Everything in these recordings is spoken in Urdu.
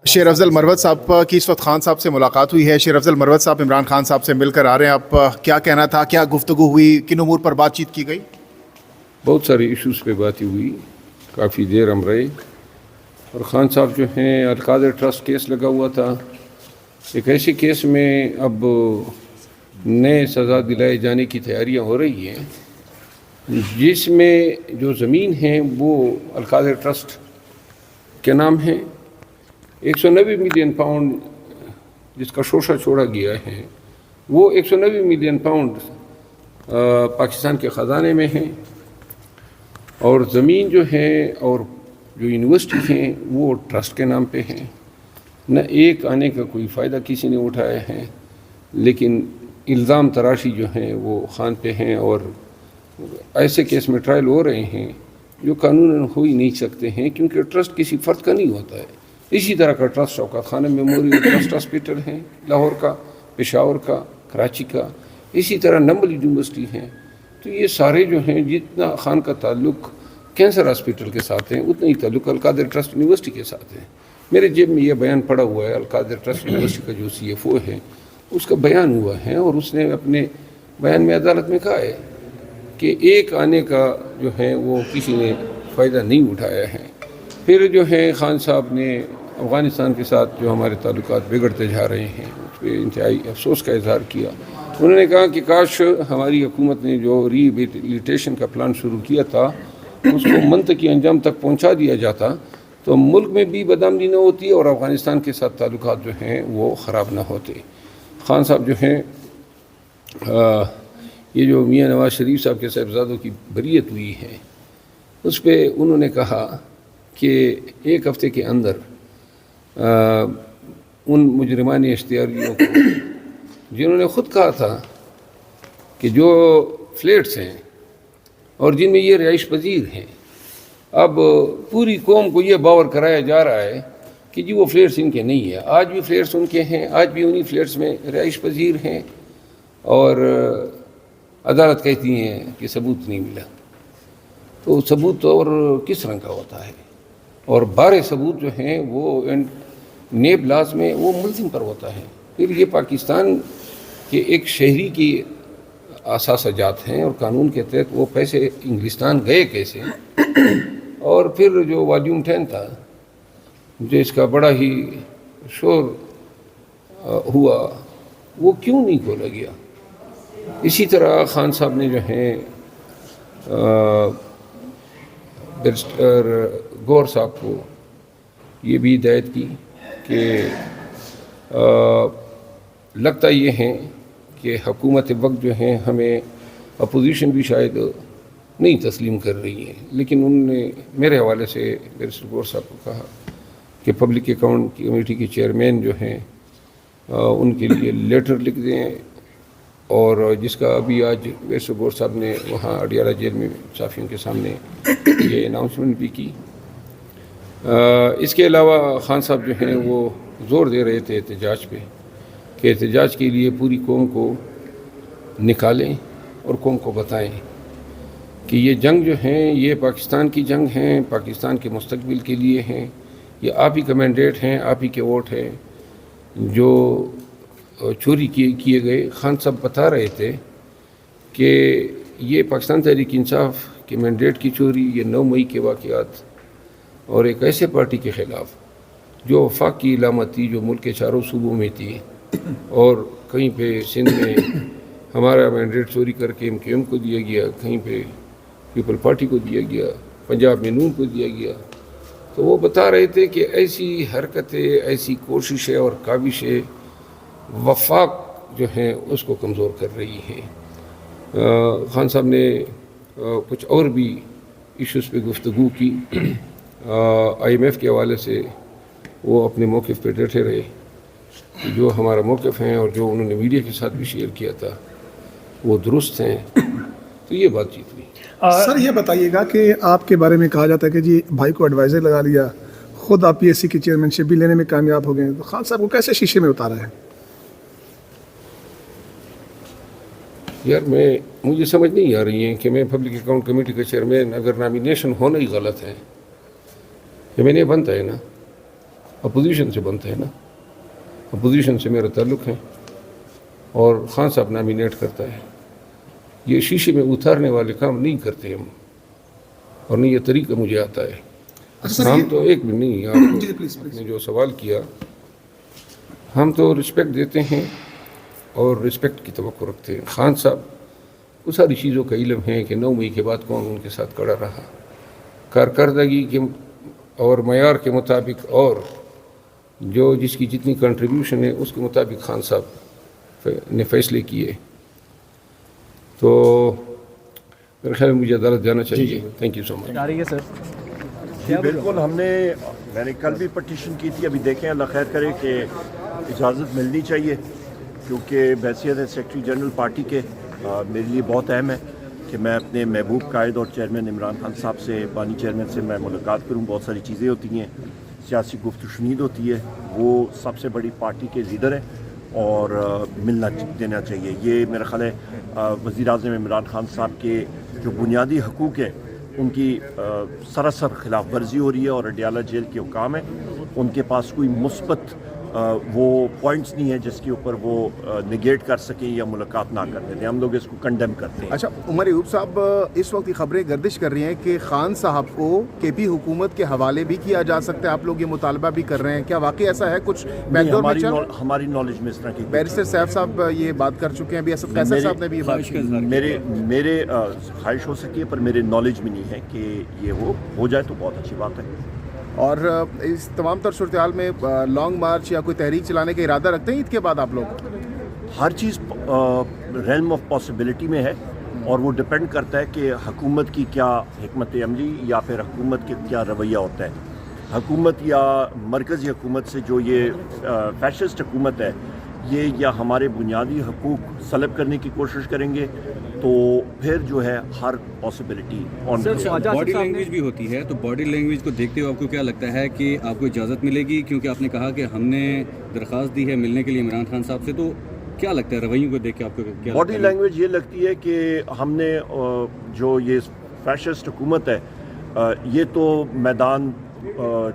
شیر افضل مروت صاحب کی اس وقت خان صاحب سے ملاقات ہوئی ہے. شیر افضل مروت صاحب عمران خان صاحب سے مل کر آ رہے ہیں. آپ کیا کہنا تھا, کیا گفتگو ہوئی, کن امور پر بات چیت کی گئی؟ بہت سارے ایشوز پہ باتیں ہوئی, کافی دیر ہم رہے. اور خان صاحب جو ہیں القادر ٹرسٹ کیس لگا ہوا تھا, ایک ایسے کیس میں اب نئے سزا دلائے جانے کی تیاریاں ہو رہی ہیں, جس میں جو زمین ہیں وہ القادر ٹرسٹ کے نام ہے. 190 ملین پاؤنڈ جس کا شوشہ چھوڑا گیا ہے, وہ 190 ملین پاؤنڈ پاکستان کے خزانے میں ہیں. اور زمین جو ہے اور جو یونیورسٹی ہیں وہ ٹرسٹ کے نام پہ ہیں. نہ ایک آنے کا کوئی فائدہ کسی نے اٹھایا ہے, لیکن الزام تراشی جو ہیں وہ خان پہ ہیں. اور ایسے کیس میں ٹرائل ہو رہے ہیں جو قانوناً ہو ہی نہیں سکتے ہیں, کیونکہ ٹرسٹ کسی فرد کا نہیں ہوتا ہے. اسی طرح کا ٹرسٹ شوکت خانہ میموریل ٹرسٹ ہاسپٹل ہیں لاہور کا, پشاور کا, کراچی کا, اسی طرح نمبل یونیورسٹی ہیں. تو یہ سارے جو ہیں, جتنا خان کا تعلق کینسر ہاسپٹل کے ساتھ ہیں اتنا ہی تعلق القادر ٹرسٹ یونیورسٹی کے ساتھ ہیں. میرے جیب میں یہ بیان پڑا ہوا ہے, القادر ٹرسٹ یونیورسٹی کا جو CFO ہے اس کا بیان ہوا ہے, اور اس نے اپنے بیان میں عدالت میں کہا ہے کہ ایک آنے کا جو ہے وہ کسی نے فائدہ نہیں اٹھایا ہے. پھر جو ہے خان صاحب نے افغانستان کے ساتھ جو ہمارے تعلقات بگڑتے جا رہے ہیں اس پہ انتہائی افسوس کا اظہار کیا. انہوں نے کہا کہ کاش ہماری حکومت نے جو ری ہیبلیٹیشن کا پلان شروع کیا تھا اس کو منطقی انجام تک پہنچا دیا جاتا تو ملک میں بھی بدامنی نہ ہوتی اور افغانستان کے ساتھ تعلقات جو ہیں وہ خراب نہ ہوتے. خان صاحب جو ہیں یہ جو میاں نواز شریف صاحب کے صاحبزادوں کی بریت ہوئی ہے اس پہ انہوں نے کہا کہ ایک ہفتے کے اندر ان مجرمانہ اشتہاریوں کو جنہوں نے خود کہا تھا کہ جو فلیٹس ہیں اور جن میں یہ رہائش پذیر ہیں, اب پوری قوم کو یہ باور کرایا جا رہا ہے کہ جی وہ فلیٹس ان کے نہیں ہیں. آج بھی فلیٹس ان کے ہیں, آج بھی انہی فلیٹس میں رہائش پذیر ہیں, اور عدالت کہتی ہیں کہ ثبوت نہیں ملا. تو ثبوت اور کس رنگ کا ہوتا ہے, اور بارے ثبوت جو ہیں وہ نیب لاز میں وہ ملزم پر ہوتا ہے. پھر یہ پاکستان کے ایک شہری کی اثاثہ جات ہیں, اور قانون کے تحت وہ پیسے انگلستان گئے کیسے, اور پھر جو والیوم 10 تھا جس کا بڑا ہی شور ہوا وہ کیوں نہیں کھولا گیا. اسی طرح خان صاحب نے جو ہیں بیرسٹر گور صاحب کو یہ بھی ہدایت کی کہ لگتا یہ ہے کہ حکومت وقت جو ہیں ہمیں اپوزیشن بھی شاید نہیں تسلیم کر رہی ہے, لیکن انہوں نے میرے حوالے سے بیرسٹر گور صاحب کو کہا کہ پبلک اکاؤنٹ کمیٹی کے چیئرمین جو ہیں ان کے لیے لیٹر لکھ دیں, اور جس کا ابھی آج بیرسٹر گور صاحب نے وہاں اڈیالہ جیل میں صحافیوں کے سامنے یہ اناؤنسمنٹ بھی کی. اس کے علاوہ خان صاحب جو ہیں وہ زور دے رہے تھے احتجاج پہ کہ احتجاج کے لیے پوری قوم کو نکالیں اور قوم کو بتائیں کہ یہ جنگ جو ہیں یہ پاکستان کی جنگ ہیں, پاکستان کے مستقبل کے لیے ہیں, یہ آپ ہی کا مینڈیٹ ہیں, آپ ہی کے ووٹ ہیں جو چوری کیے گئے. خان صاحب بتا رہے تھے کہ یہ پاکستان تحریک انصاف کے مینڈیٹ کی چوری, یہ 9 مئی کے واقعات, اور ایک ایسے پارٹی کے خلاف جو وفاق کی علامت تھی, جو ملک کے چاروں صوبوں میں تھی, اور کہیں پہ سندھ میں ہمارا مینڈیٹ چوری کر کے MKM کو دیا گیا, کہیں پہ پیپل پارٹی کو دیا گیا, پنجاب میں نون کو دیا گیا. تو وہ بتا رہے تھے کہ ایسی حرکتیں, ایسی کوششیں اور کاوشیں وفاق جو ہیں اس کو کمزور کر رہی ہیں. خان صاحب نے کچھ اور بھی ایشوز پہ گفتگو کی. IMF کے حوالے سے وہ اپنے موقف پہ ڈٹے رہے, جو ہمارا موقف ہیں اور جو انہوں نے میڈیا کے ساتھ بھی شیئر کیا تھا وہ درست ہیں. تو یہ بات چیت ہوئی. سر یہ بتائیے گا کہ آپ کے بارے میں کہا جاتا ہے کہ جی بھائی کو ایڈوائزر لگا لیا, خود آپ PSC کی چیئرمین شپ بھی لینے میں کامیاب ہو گئے, تو خان صاحب کو کیسے شیشے میں اتارا ہے؟ یار مجھے سمجھ نہیں آ رہی ہے کہ میں پبلک اکاؤنٹ کمیٹی کا چیئرمین, اگر نامینیشن ہونا ہی غلط ہے کہ میں نے بنتا ہے نا, اپوزیشن سے بنتا ہے نا, اپوزیشن سے میرا تعلق ہے اور خان صاحب نامینیٹ کرتا ہے. یہ شیشے میں اتارنے والے کام نہیں کرتے ہم, اور نہیں یہ طریقہ مجھے آتا ہے. ہم تو ایک بھی نہیں, آپ نے جو سوال کیا, ہم تو رسپیکٹ دیتے ہیں اور رسپیکٹ کی توقع رکھتے ہیں. خان صاحب کو ساری چیزوں کا علم ہے کہ 9 مئی کے بعد کون ان کے ساتھ کھڑا رہا. کارکردگی کے اور معیار کے مطابق اور جو جس کی جتنی کنٹریبیوشن ہے اس کے مطابق خان صاحب نے فیصلے کیے. تو میرے خیال میں مجھے عدالت جانا چاہیے. تھینک یو سو مچ. آ رہی ہے سر. جی بالکل, میں نے کل بھی پٹیشن کی تھی. ابھی دیکھیں اللہ خیر کرے کہ اجازت ملنی چاہیے, کیونکہ بحیثیت ہے سیکرٹری جنرل پارٹی کے میرے لیے بہت اہم ہے کہ میں اپنے محبوب قائد اور چیئرمین عمران خان صاحب سے, بانی چیئرمین سے میں ملاقات کروں. بہت ساری چیزیں ہوتی ہیں, سیاسی گفت و شنید ہوتی ہے. وہ سب سے بڑی پارٹی کے لیڈر ہیں اور ملنا دینا چاہیے. یہ میرا خیال ہے وزیر اعظم عمران خان صاحب کے جو بنیادی حقوق ہیں ان کی سراسر خلاف ورزی ہو رہی ہے, اور اڈیالہ جیل کے حکام ہیں, ان کے پاس کوئی مثبت وہ پوائنٹس نہیں ہے جس کے اوپر وہ نگیٹ کر سکیں یا ملاقات نہ کرتے تھے. ہم لوگ اس کو کنڈیم کرتے ہیں. اچھا عمر ایوب صاحب, اس وقت یہ خبریں گردش کر رہی ہیں کہ خان صاحب کو کے پی حکومت کے حوالے بھی کیا جا سکتا ہے. آپ لوگ یہ مطالبہ بھی کر رہے ہیں, کیا واقعی ایسا ہے؟ کچھ ہماری نالج میں اس طرح کی بیرسٹر سیف صاحب یہ بات کر چکے ہیں, ابھی اسد قیصر صاحب نے بھی یہ بات کی. میرے خواہش ہو سکتی ہے پر میرے نالج میں نہیں ہے کہ یہ ہو جائے تو بہت اچھی بات ہے. اور اس تمام تر صورتحال میں لانگ مارچ یا کوئی تحریک چلانے کا ارادہ رکھتے ہیں عید کے بعد آپ لوگ؟ ہر چیز ریلم آف پاسبلٹی میں ہے, اور وہ ڈپینڈ کرتا ہے کہ حکومت کی کیا حکمت عملی یا پھر حکومت کے کیا رویہ ہوتا ہے. حکومت یا مرکزی حکومت سے جو یہ فیشسٹ حکومت ہے, یہ یا ہمارے بنیادی حقوق سلب کرنے کی کوشش کریں گے تو پھر جو ہے ہر پاسبلٹی آن. باڈی لینگویج بھی ہوتی ہے, تو باڈی لینگویج کو دیکھتے ہوئے آپ کو کیا لگتا ہے کہ آپ کو اجازت ملے گی؟ کیونکہ آپ نے کہا کہ ہم نے درخواست دی ہے ملنے کے لیے عمران خان صاحب سے, تو کیا لگتا ہے رویوں کو دیکھ کے آپ کو کیا باڈی لینگویج یہ لگتی ہے کہ ہم نے جو یہ فیشسٹ حکومت ہے یہ تو میدان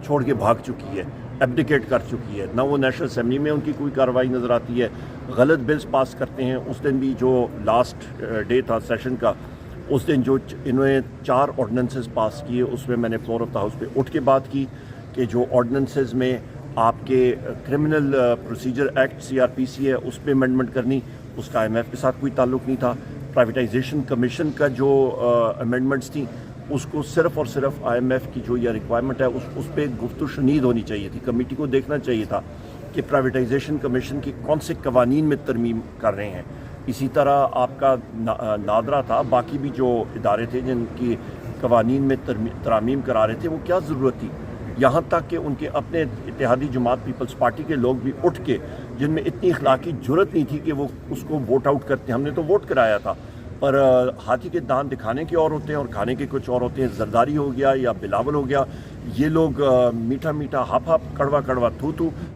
چھوڑ کے بھاگ چکی ہے, ایبڈیکیٹ کر چکی ہے. نہ وہ نیشنل اسمبلی میں ان کی کوئی کارروائی نظر آتی ہے, غلط بلز پاس کرتے ہیں. اس دن بھی جو لاسٹ ڈے تھا سیشن کا, اس دن جو انہوں نے 4 آرڈیننسز پاس کیے, اس میں نے فلور آف دا ہاؤس پہ اٹھ کے بات کی کہ جو آرڈیننسز میں آپ کے کرمنل پروسیجر ایکٹ CRPC ہے اس پہ امینڈمنٹ کرنی, اس کا IMF کے ساتھ کوئی تعلق نہیں تھا. پرائیویٹائزیشن کمیشن کا جو امینڈمنٹس تھیں اس کو صرف اور صرف IMF کی جو یہ ریکوائرمنٹ ہے اس پہ گفت و شنید ہونی چاہیے تھی. کمیٹی کو دیکھنا چاہیے تھا کہ پرائیویٹائزیشن کمیشن کی کون سے قوانین میں ترمیم کر رہے ہیں. اسی طرح آپ کا نادرا تھا, باقی بھی جو ادارے تھے جن کی قوانین میں ترامیم کرا رہے تھے, وہ کیا ضرورت تھی. یہاں تک کہ ان کے اپنے اتحادی جماعت پیپلز پارٹی کے لوگ بھی اٹھ کے, جن میں اتنی اخلاقی جرت نہیں تھی کہ وہ اس کو ووٹ آؤٹ کرتے. ہم نے تو ووٹ کرایا تھا, پر ہاتھی کے دان دکھانے کے اور ہوتے ہیں اور کھانے کے کچھ اور ہوتے ہیں. زرداری ہو گیا یا بلاول ہو گیا, یہ لوگ میٹھا میٹھا ہاپ ہاپ, کڑوا کڑوا تھو تھو.